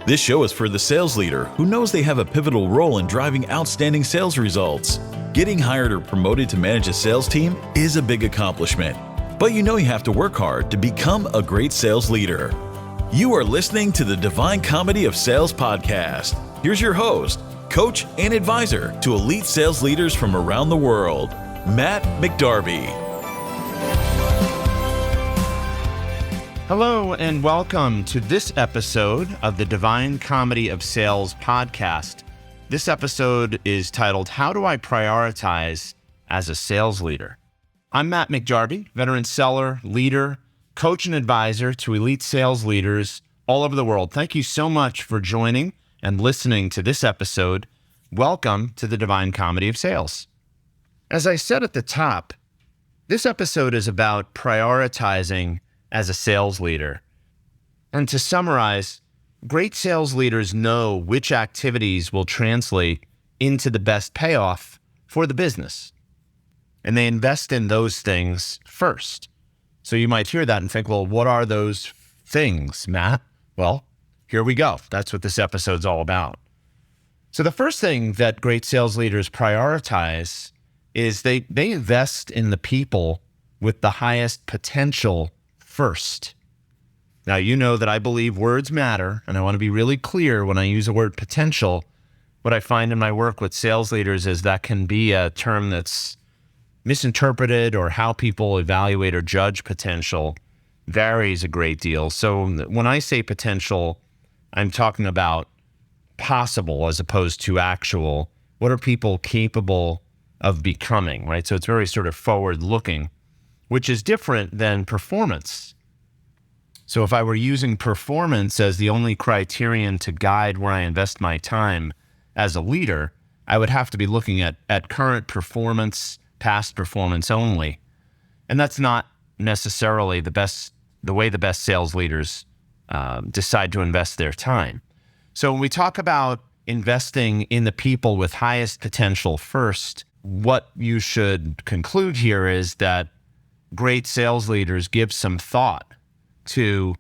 This show is for the sales leader who knows they have a pivotal role in driving outstanding sales results. Getting hired or promoted to manage a sales team is a big accomplishment, but you know you have to work hard to become a great sales leader. You are listening to the Divine Comedy of Sales podcast. Here's your host, coach, and advisor to elite sales leaders from around the world, Matt McDarby. Hello and welcome to this episode of the Divine Comedy of Sales podcast. This episode is titled, How Do I Prioritize as a Sales Leader? I'm Matt McDarby, veteran seller, leader, coach, and advisor to elite sales leaders all over the world. Thank you so much for joining and listening to this episode. Welcome to the Divine Comedy of Sales. As I said at the top, this episode is about prioritizing as a sales leader. And to summarize, great sales leaders know which activities will translate into the best payoff for the business. And they invest in those things first. So you might hear that and think, well, what are those things, Matt? Well, here we go. That's what this episode's all about. So the first thing that great sales leaders prioritize is they invest in the people with the highest potential first. Now, you know that I believe words matter, and I want to be really clear when I use the word potential. What I find in my work with sales leaders is that can be a term that's misinterpreted, or how people evaluate or judge potential varies a great deal. So when I say potential, I'm talking about possible as opposed to actual. What are people capable of becoming, right? So it's very sort of forward-looking, which is different than performance. So if I were using performance as the only criterion to guide where I invest my time as a leader, I would have to be looking at current performance, past performance only. And that's not necessarily the way the best sales leaders decide to invest their time. So when we talk about investing in the people with highest potential first, what you should conclude here is that great sales leaders give some thought to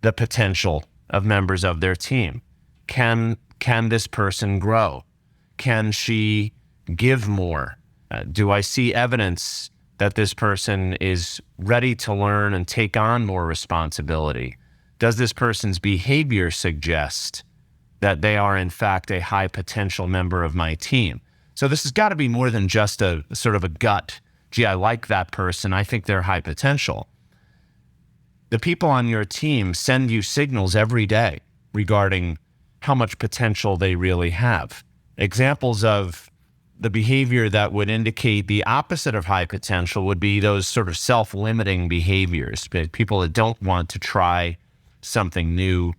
the potential of members of their team. Can this person grow? Can she give more? Do I see evidence that this person is ready to learn and take on more responsibility? Does this person's behavior suggest that they are in fact a high potential member of my team? So this has got to be more than just a sort of a gut, gee, I like that person, I think they're high potential. The people on your team send you signals every day regarding how much potential they really have. Examples of the behavior that would indicate the opposite of high potential would be those sort of self-limiting behaviors, people that don't want to try something new,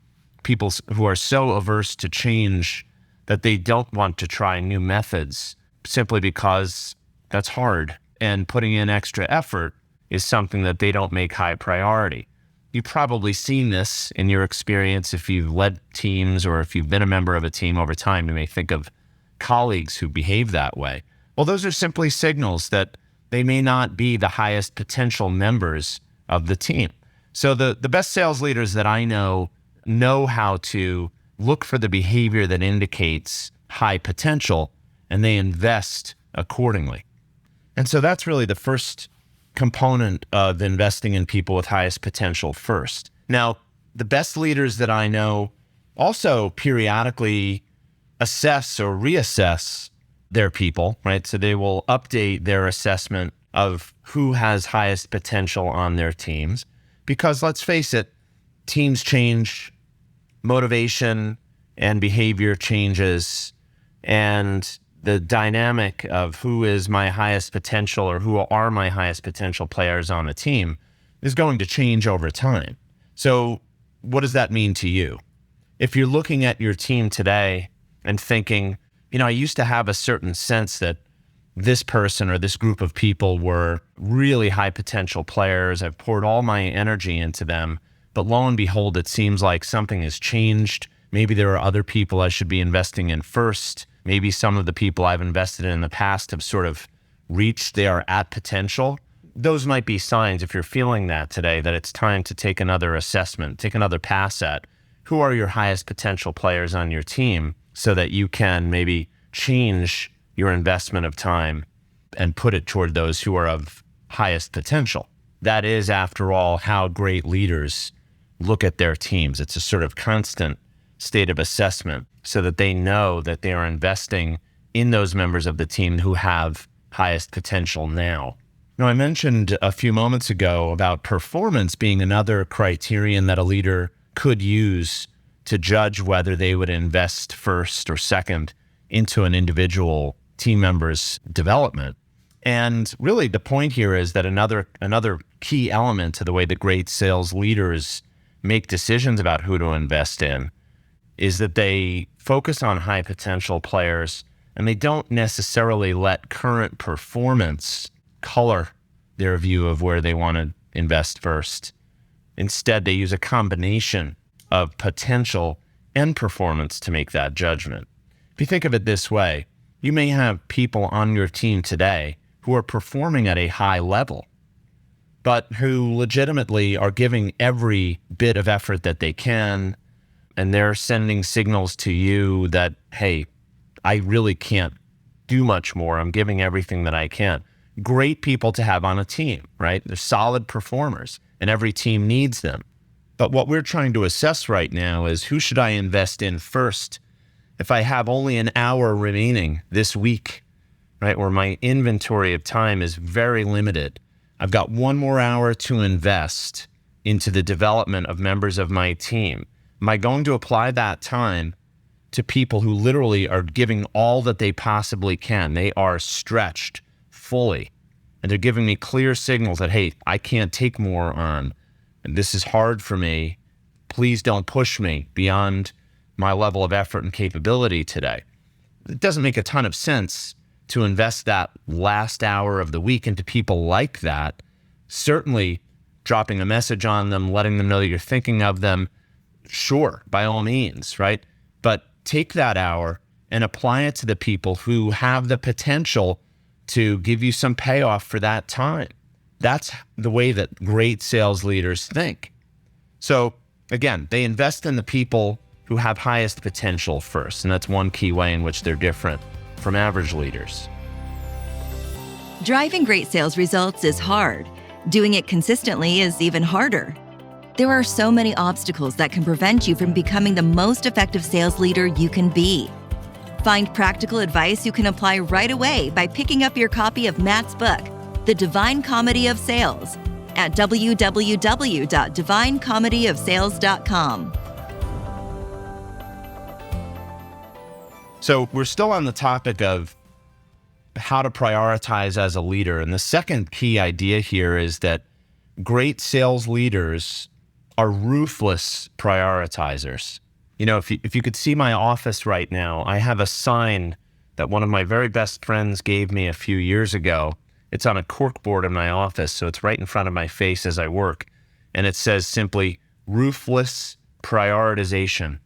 people who are so averse to change that they don't want to try new methods simply because that's hard, and putting in extra effort is something that they don't make high priority. You've probably seen this in your experience if you've led teams or if you've been a member of a team over time. You may think of colleagues who behave that way. Well, those are simply signals that they may not be the highest potential members of the team. So the best sales leaders that I know how to look for the behavior that indicates high potential, and they invest accordingly. And so that's really the first component of investing in people with highest potential first. Now, the best leaders that I know also periodically assess or reassess their people, right? So they will update their assessment of who has highest potential on their teams, because let's face it, teams change, motivation and behavior changes, and the dynamic of who is my highest potential or who are my highest potential players on a team is going to change over time. So what does that mean to you? If you're looking at your team today and thinking, I used to have a certain sense that this person or this group of people were really high potential players, I've poured all my energy into them, but lo and behold, it seems like something has changed. Maybe there are other people I should be investing in first. Maybe some of the people I've invested in the past have sort of reached their at potential. Those might be signs, if you're feeling that today, that it's time to take another assessment, take another pass at who are your highest potential players on your team so that you can maybe change your investment of time and put it toward those who are of highest potential. That is, after all, how great leaders look at their teams. It's a sort of constant state of assessment so that they know that they are investing in those members of the team who have highest potential now. Now, I mentioned a few moments ago about performance being another criterion that a leader could use to judge whether they would invest first or second into an individual team member's development. And really the point here is that another key element to the way that great sales leaders make decisions about who to invest in is that they focus on high potential players and they don't necessarily let current performance color their view of where they want to invest first. Instead, they use a combination of potential and performance to make that judgment. If you think of it this way, you may have people on your team today who are performing at a high level, but who legitimately are giving every bit of effort that they can, and they're sending signals to you that, hey, I really can't do much more. I'm giving everything that I can. Great people to have on a team, right? They're solid performers, and every team needs them. But what we're trying to assess right now is who should I invest in first if I have only an hour remaining this week, right? Where my inventory of time is very limited. I've got one more hour to invest into the development of members of my team. Am I going to apply that time to people who literally are giving all that they possibly can? They are stretched fully, and they're giving me clear signals that, hey, I can't take more on, and this is hard for me. Please don't push me beyond my level of effort and capability today. It doesn't make a ton of sense to invest that last hour of the week into people like that. Certainly dropping a message on them, letting them know that you're thinking of them, sure, by all means, right? But take that hour and apply it to the people who have the potential to give you some payoff for that time. That's the way that great sales leaders think. So again, they invest in the people who have highest potential first, and that's one key way in which they're different from average leaders. Driving great sales results is hard. Doing it consistently is even harder. There are so many obstacles that can prevent you from becoming the most effective sales leader you can be. Find practical advice you can apply right away by picking up your copy of Matt's book, The Divine Comedy of Sales, at www.divinecomedyofsales.com. So we're still on the topic of how to prioritize as a leader. And the second key idea here is that great sales leaders are ruthless prioritizers. You know, if you could see my office right now, I have a sign that one of my very best friends gave me a few years ago. It's on a corkboard in my office, so it's right in front of my face as I work. And it says simply, ruthless prioritization.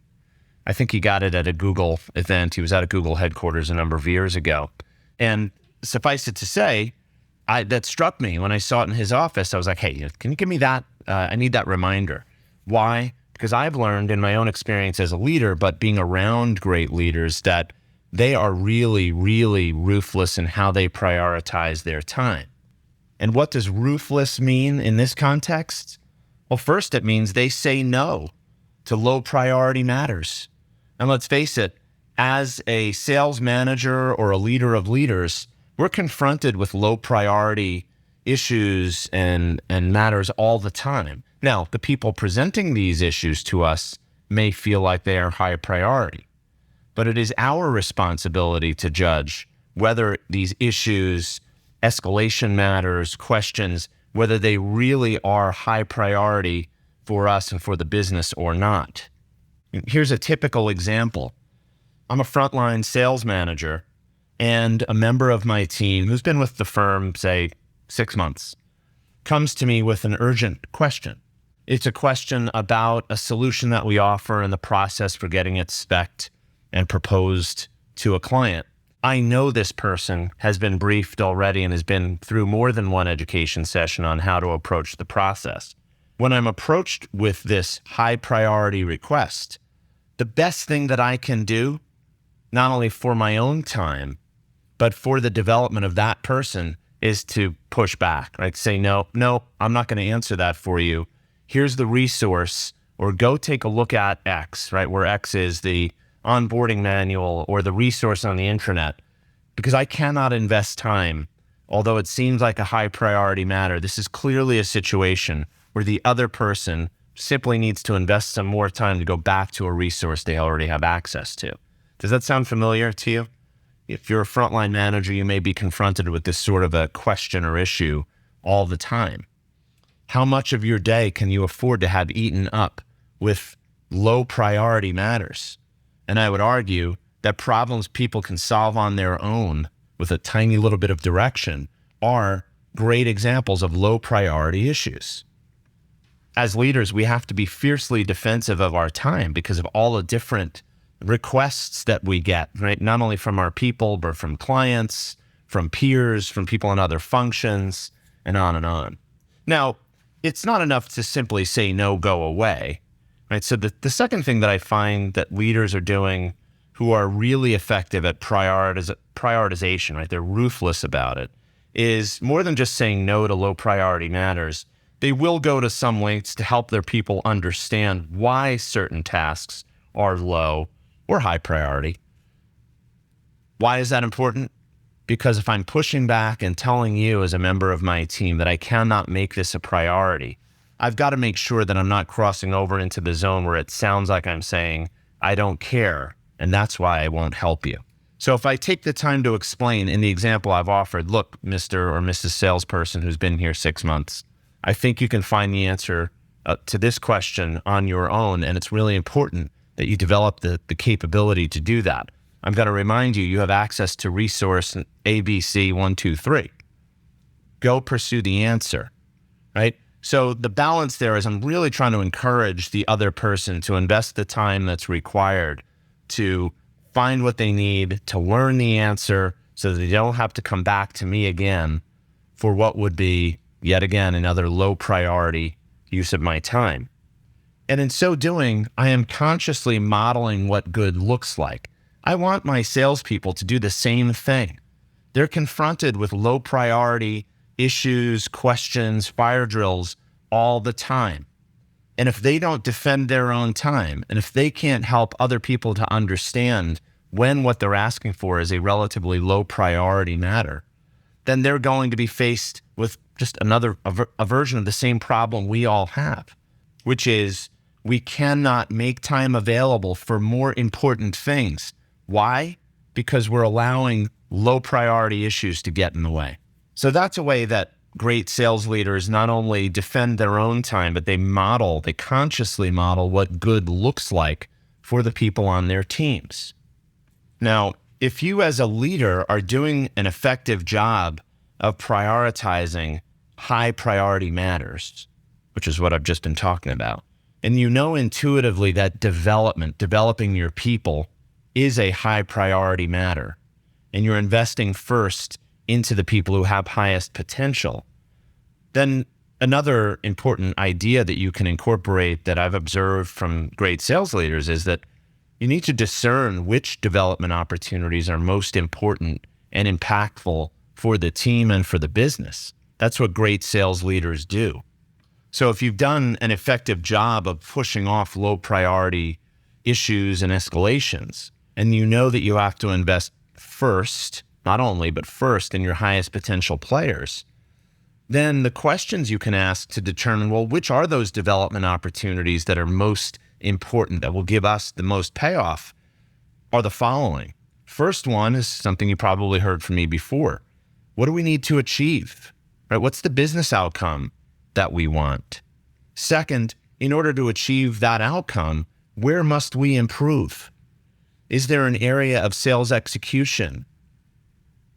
I think he got it at a Google event. He was at a Google headquarters a number of years ago. And suffice it to say, that struck me when I saw it in his office. I was like, hey, can you give me that? I need that reminder. Why? Because I've learned in my own experience as a leader, but being around great leaders, that they are really, really ruthless in how they prioritize their time. And what does ruthless mean in this context? Well, first, it means they say no to low priority matters. And let's face it, as a sales manager or a leader of leaders, we're confronted with low priority issues and matters all the time. Now, the people presenting these issues to us may feel like they are high priority, but it is our responsibility to judge whether these issues, escalation matters, questions, whether they really are high priority for us and for the business or not. Here's a typical example. I'm a frontline sales manager, and a member of my team who's been with the firm, say, 6 months, comes to me with an urgent question. It's a question about a solution that we offer and the process for getting it spec'd and proposed to a client. I know this person has been briefed already and has been through more than one education session on how to approach the process. when I'm approached with this high priority request, the best thing that I can do, not only for my own time, but for the development of that person, is to push back, right? Say, no, I'm not going to answer that for you. Here's the resource, or go take a look at X, right? Where X is the onboarding manual or the resource on the intranet, because I cannot invest time. Although it seems like a high priority matter, this is clearly a situation where the other person simply needs to invest some more time to go back to a resource they already have access to. Does that sound familiar to you? If you're a frontline manager, you may be confronted with this sort of a question or issue all the time. How much of your day can you afford to have eaten up with low priority matters? And I would argue that problems people can solve on their own with a tiny little bit of direction are great examples of low priority issues. As leaders, we have to be fiercely defensive of our time because of all the different requests that we get, right? Not only from our people, but from clients, from peers, from people in other functions, and on and on. Now, it's not enough to simply say, no, go away, right? So the second thing that I find that leaders are doing who are really effective at prioritization, right? They're ruthless about it, is more than just saying no to low priority matters. They will go to some lengths to help their people understand why certain tasks are low or high priority. Why is that important? Because if I'm pushing back and telling you as a member of my team that I cannot make this a priority, I've got to make sure that I'm not crossing over into the zone where it sounds like I'm saying, I don't care, and that's why I won't help you. So if I take the time to explain in the example I've offered, look, Mr. or Mrs. Salesperson who's been here 6 months, I think you can find the answer to this question on your own, and it's really important that you develop the capability to do that. I'm going to remind you, you have access to resource ABC 123. Go pursue the answer, right? So the balance there is I'm really trying to encourage the other person to invest the time that's required to find what they need, to learn the answer so that they don't have to come back to me again for what would be, yet again, another low priority use of my time. And in so doing, I am consciously modeling what good looks like. I want my salespeople to do the same thing. They're confronted with low priority issues, questions, fire drills all the time. And if they don't defend their own time, and if they can't help other people to understand when what they're asking for is a relatively low priority matter, then they're going to be faced with just a version of the same problem we all have, which is we cannot make time available for more important things. Why? Because we're allowing low priority issues to get in the way. So that's a way that great sales leaders not only defend their own time, but they consciously model what good looks like for the people on their teams. Now, if you as a leader are doing an effective job of prioritizing high priority matters, which is what I've just been talking about, and you know intuitively that developing your people is a high priority matter, and you're investing first into the people who have highest potential, then another important idea that you can incorporate that I've observed from great sales leaders is that you need to discern which development opportunities are most important and impactful for the team and for the business. That's what great sales leaders do. So if you've done an effective job of pushing off low priority issues and escalations, and you know that you have to invest first, not only, but first in your highest potential players, then the questions you can ask to determine, well, which are those development opportunities that are most important, that will give us the most payoff, are the following. First one is something you probably heard from me before. What do we need to achieve? Right? What's the business outcome that we want? Second, in order to achieve that outcome, where must we improve? Is there an area of sales execution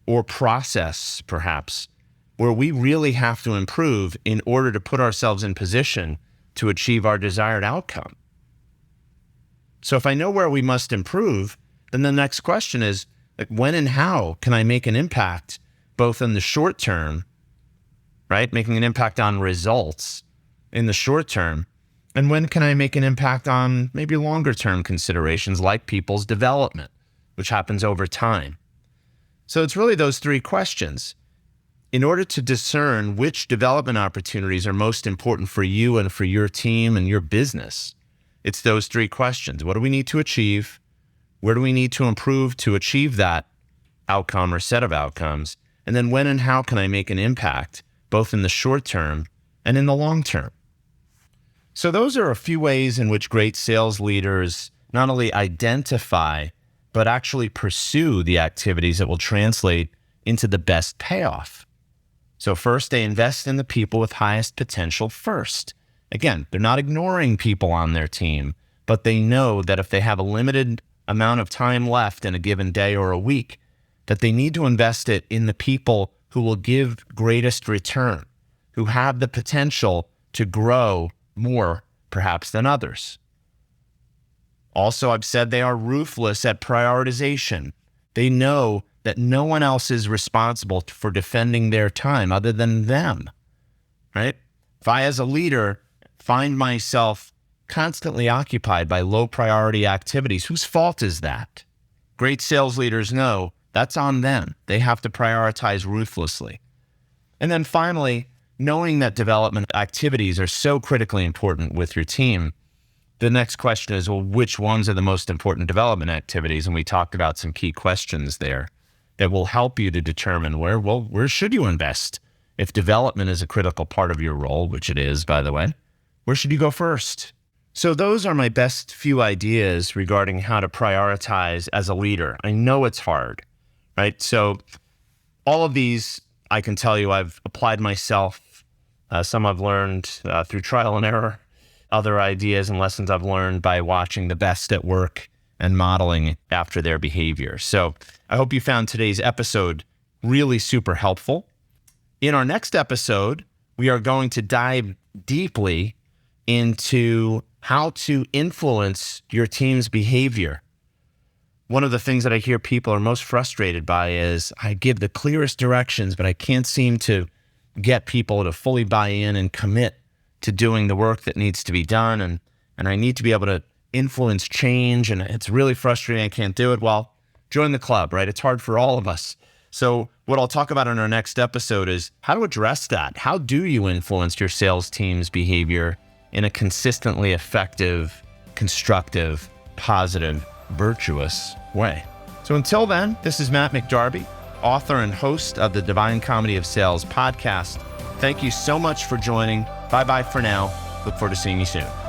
or process, perhaps, where we really have to improve in order to put ourselves in position to achieve our desired outcome? So if I know where we must improve, then the next question is, like, when and how can I make an impact, both in the short term, right, making an impact on results, in the short term? And when can I make an impact on maybe longer term considerations like people's development, which happens over time? So it's really those three questions. In order to discern which development opportunities are most important for you and for your team and your business, it's those three questions. What do we need to achieve? Where do we need to improve to achieve that outcome or set of outcomes? And then when and how can I make an impact, both in the short term and in the long term? So those are a few ways in which great sales leaders not only identify, but actually pursue the activities that will translate into the best payoff. So first, they invest in the people with highest potential first. Again, they're not ignoring people on their team, but they know that if they have a limited amount of time left in a given day or a week, that they need to invest it in the people who will give greatest return, who have the potential to grow more, perhaps, than others. Also, I've said they are ruthless at prioritization. They know that no one else is responsible for defending their time other than them, right? If I, as a leader, find myself constantly occupied by low priority activities, whose fault is that? Great sales leaders know that's on them. They have to prioritize ruthlessly. And then finally, knowing that development activities are so critically important with your team, the next question is, well, which ones are the most important development activities? And we talked about some key questions there that will help you to determine where should you invest? If development is a critical part of your role, which it is, by the way, where should you go first? So those are my best few ideas regarding how to prioritize as a leader. I know it's hard, right? So all of these, I can tell you I've applied myself. Some I've learned through trial and error. Other ideas and lessons I've learned by watching the best at work and modeling after their behavior. So I hope you found today's episode really super helpful. In our next episode, we are going to dive deeply into how to influence your team's behavior. One of the things that I hear people are most frustrated by is I give the clearest directions, but I can't seem to get people to fully buy in and commit to doing the work that needs to be done. And I need to be able to influence change. And it's really frustrating. I can't do it. Well, join the club, right? It's hard for all of us. So what I'll talk about in our next episode is how to address that. How do you influence your sales team's behavior in a consistently effective, constructive, positive, virtuous way? So until then, this is Matt McDarby, author and host of the Divine Comedy of Sales podcast. Thank you so much for joining. Bye-bye for now. Look forward to seeing you soon.